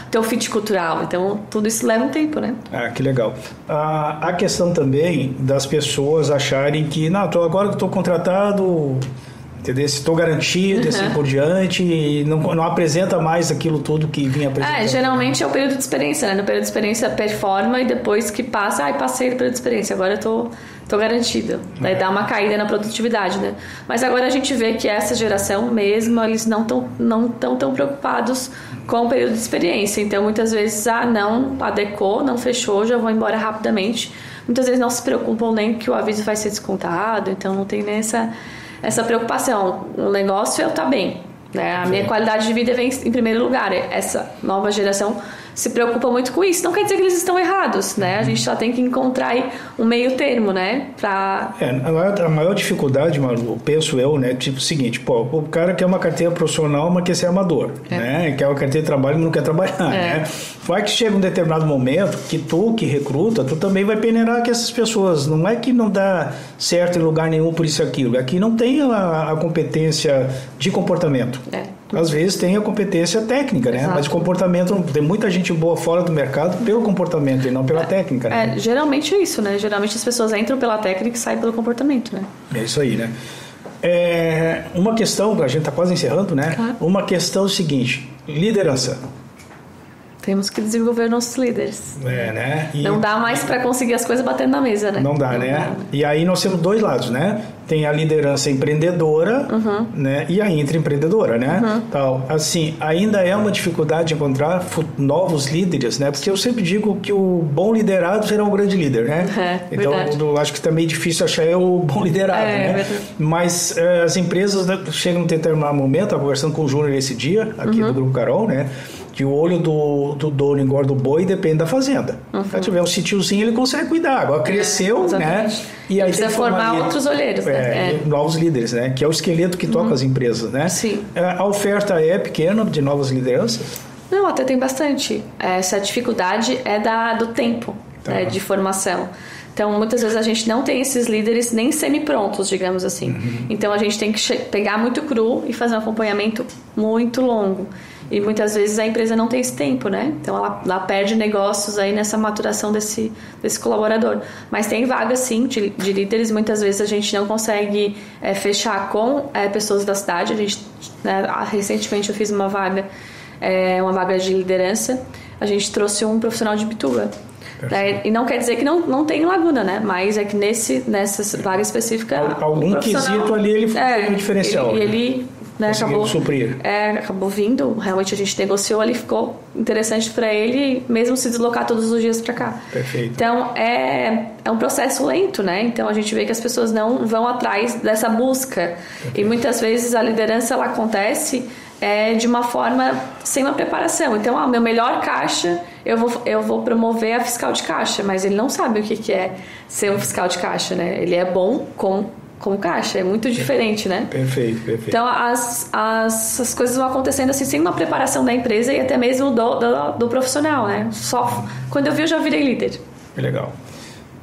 teu fit cultural. Então, tudo isso leva um tempo, né? Ah, que legal. A questão também das pessoas acharem que, não, agora que estou contratado, entendeu? Estou garantido, assim por diante, e não apresenta mais aquilo tudo que vinha apresentando. Geralmente é o período de experiência, né? No período de experiência performa e depois que passa, passei do período de experiência, agora eu tô garantido. Daí dá uma caída na produtividade, né? Mas agora a gente vê que essa geração mesmo, eles não estão tão preocupados com o período de experiência. Então, muitas vezes, não adequou, não fechou, já vou embora rapidamente. Muitas vezes não se preocupam nem que o aviso vai ser descontado, então não tem nem essa preocupação. O negócio é eu estar bem, né? A minha qualidade de vida vem em primeiro lugar. Essa nova geração se preocupa muito com isso. Não quer dizer que eles estão errados, né? A gente só tem que encontrar aí um meio termo, né? A maior dificuldade, Malu, penso eu, né? Tipo o seguinte, o cara quer uma carteira profissional, mas quer ser amador, né? Quer uma carteira de trabalho, mas não quer trabalhar, né? Vai que chega um determinado momento que tu que recruta, tu também vai peneirar que essas pessoas, não é que não dá certo em lugar nenhum por isso e aquilo, é que não tem a competência de comportamento. Às vezes tem a competência técnica, né? Mas de comportamento, tem muita gente boa fora do mercado pelo comportamento e não pela técnica, né? Geralmente é isso, né? Geralmente as pessoas entram pela técnica e saem pelo comportamento, né? É isso aí, né? Uma questão, a gente está quase encerrando, né? Claro. Uma questão seguinte, liderança. Temos que desenvolver nossos líderes. Né? Não dá mais para conseguir as coisas batendo na mesa, né? Não dá, né? E aí nós temos dois lados, né? Tem a liderança empreendedora, né? E a intraempreendedora, né? Tal. Assim, ainda é uma dificuldade encontrar novos líderes, né? Porque eu sempre digo que o bom liderado será um grande líder, né? Então, eu acho que está meio difícil achar o bom liderado, né? Verdade. Mas as empresas chegam a determinado momento, estava conversando com o Júnior esse dia, aqui do Grupo Carol, né? Que o olho do dono engorda o boi depende da fazenda. Se tiver um sítiozinho, ele consegue cuidar. Agora cresceu, né? E aí precisa formar outros olheiros, né? Novos líderes, né? Que é o esqueleto que toca as empresas, né? Sim. A oferta é pequena de novas lideranças? Não, até tem bastante. Essa dificuldade é do tempo de formação. Então, muitas vezes a gente não tem esses líderes nem semi-prontos, digamos assim. Então, a gente tem que pegar muito cru e fazer um acompanhamento muito longo. E muitas vezes a empresa não tem esse tempo, né? Então ela perde negócios aí nessa maturação desse colaborador. Mas tem vagas, sim, de líderes. Muitas vezes a gente não consegue fechar com pessoas da cidade. A gente, recentemente eu fiz uma vaga de liderança. A gente trouxe um profissional de Bituba. E não quer dizer que não tem em Laguna, né? Mas é que nessa vaga específica... Algum quesito ali ele foi um diferencial. Ele acabou suprir. Acabou vindo, realmente a gente negociou ali, ficou interessante para ele, mesmo se deslocar todos os dias para cá. Perfeito. Então é um processo lento, né? Então a gente vê que as pessoas não vão atrás dessa busca. Perfeito. E muitas vezes a liderança ela acontece de uma forma sem uma preparação. Então, meu melhor caixa, eu vou promover a fiscal de caixa, mas ele não sabe o que é ser um fiscal de caixa, né? Ele é bom como caixa, é muito diferente, né? Perfeito. Então, as coisas vão acontecendo assim, sem uma preparação da empresa e até mesmo do profissional, né? Só quando eu vi, eu já virei líder. Legal.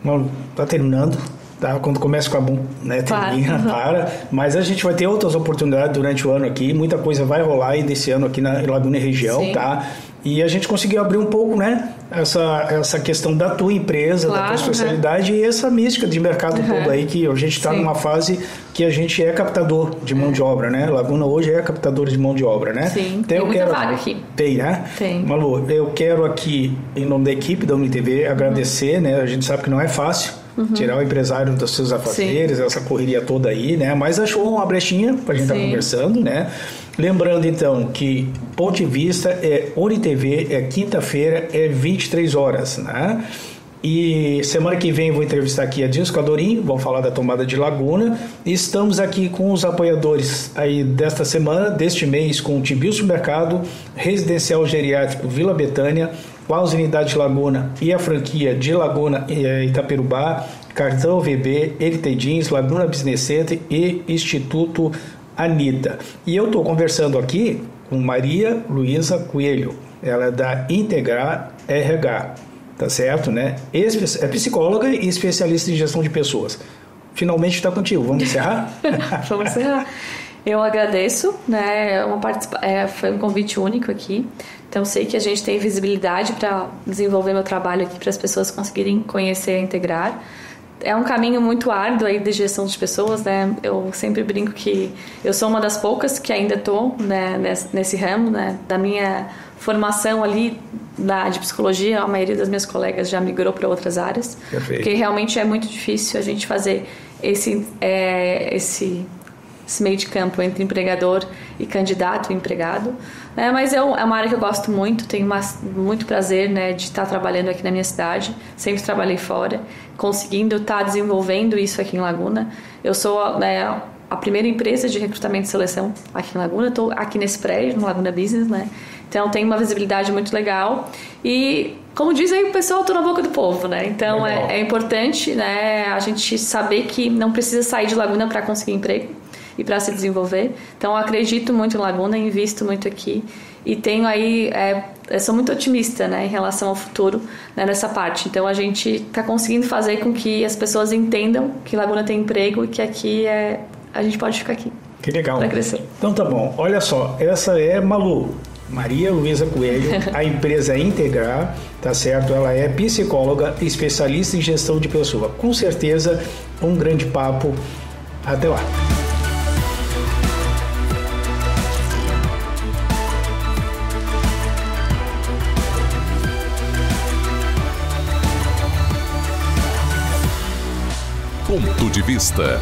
Bom, tá terminando. Tá? Quando começa com a bom, né? Termina, para. Mas a gente vai ter outras oportunidades durante o ano aqui. Muita coisa vai rolar aí desse ano aqui na Laguna e região, sim, tá? E a gente conseguiu abrir um pouco, né? Essa questão da tua empresa, da tua especialidade e essa mística de mercado todo aí, que a gente está numa fase que a gente é captador de mão de obra, né? Laguna hoje é captador de mão de obra, né? Sim, então, tem muita vaga aqui. Tem, né? Tem. Malu, eu quero aqui, em nome da equipe da UniTV, agradecer, né? A gente sabe que não é fácil tirar o empresário dos seus afazeres, essa correria toda aí, né? Mas achou uma brechinha pra gente estar conversando, né? Lembrando, então, que Ponto de Vista é UniTV, é quinta-feira, é 23 horas, né? E semana que vem vou entrevistar aqui a Dilson Cadorim, vamos falar da tomada de Laguna. E estamos aqui com os apoiadores aí desta semana, deste mês, com o Tibil Supermercado, Residencial Geriátrico Vila Betânia, com as unidades de Laguna e a franquia de Laguna e Itaperubá, Cartão VB, Elite Jeans, Laguna Business Center e Instituto Anitta. E eu estou conversando aqui com Maria Luísa Coelho, ela é da Integrar RH, tá certo, né? É psicóloga e especialista em gestão de pessoas. Finalmente está contigo, vamos encerrar? Vamos encerrar. Eu agradeço, né? Foi um convite único aqui. Então, sei que a gente tem visibilidade para desenvolver meu trabalho aqui, para as pessoas conseguirem conhecer e integrar. É um caminho muito árduo aí de gestão de pessoas, né? Eu sempre brinco que eu sou uma das poucas que ainda estou, né, nesse ramo, né? Da minha formação ali de psicologia, a maioria das minhas colegas já migrou para outras áreas. Perfeito. Porque realmente é muito difícil a gente fazer esse meio de campo entre empregador e candidato e empregado, né? Mas é uma área que eu gosto muito, tenho muito prazer, né, de estar trabalhando aqui na minha cidade, sempre trabalhei fora, conseguindo estar desenvolvendo isso aqui em Laguna. Eu sou, né, a primeira empresa de recrutamento e seleção aqui em Laguna, estou aqui nesse prédio, no Laguna Business, né? Então tem uma visibilidade muito legal e, como diz aí o pessoal, estou na boca do povo, né? Então é importante, né, a gente saber que não precisa sair de Laguna para conseguir emprego e para se desenvolver. Então eu acredito muito em Laguna, invisto muito aqui e tenho aí, eu sou muito otimista, né, em relação ao futuro, né, nessa parte. Então a gente está conseguindo fazer com que as pessoas entendam que Laguna tem emprego e que aqui a gente pode ficar aqui. Que legal. Para crescer. Então tá bom, olha só, essa é Maria Luísa Coelho, a empresa Integrar, tá certo? Ela é psicóloga, especialista em gestão de pessoa. Com certeza, um grande papo. Até lá. Ponto de Vista.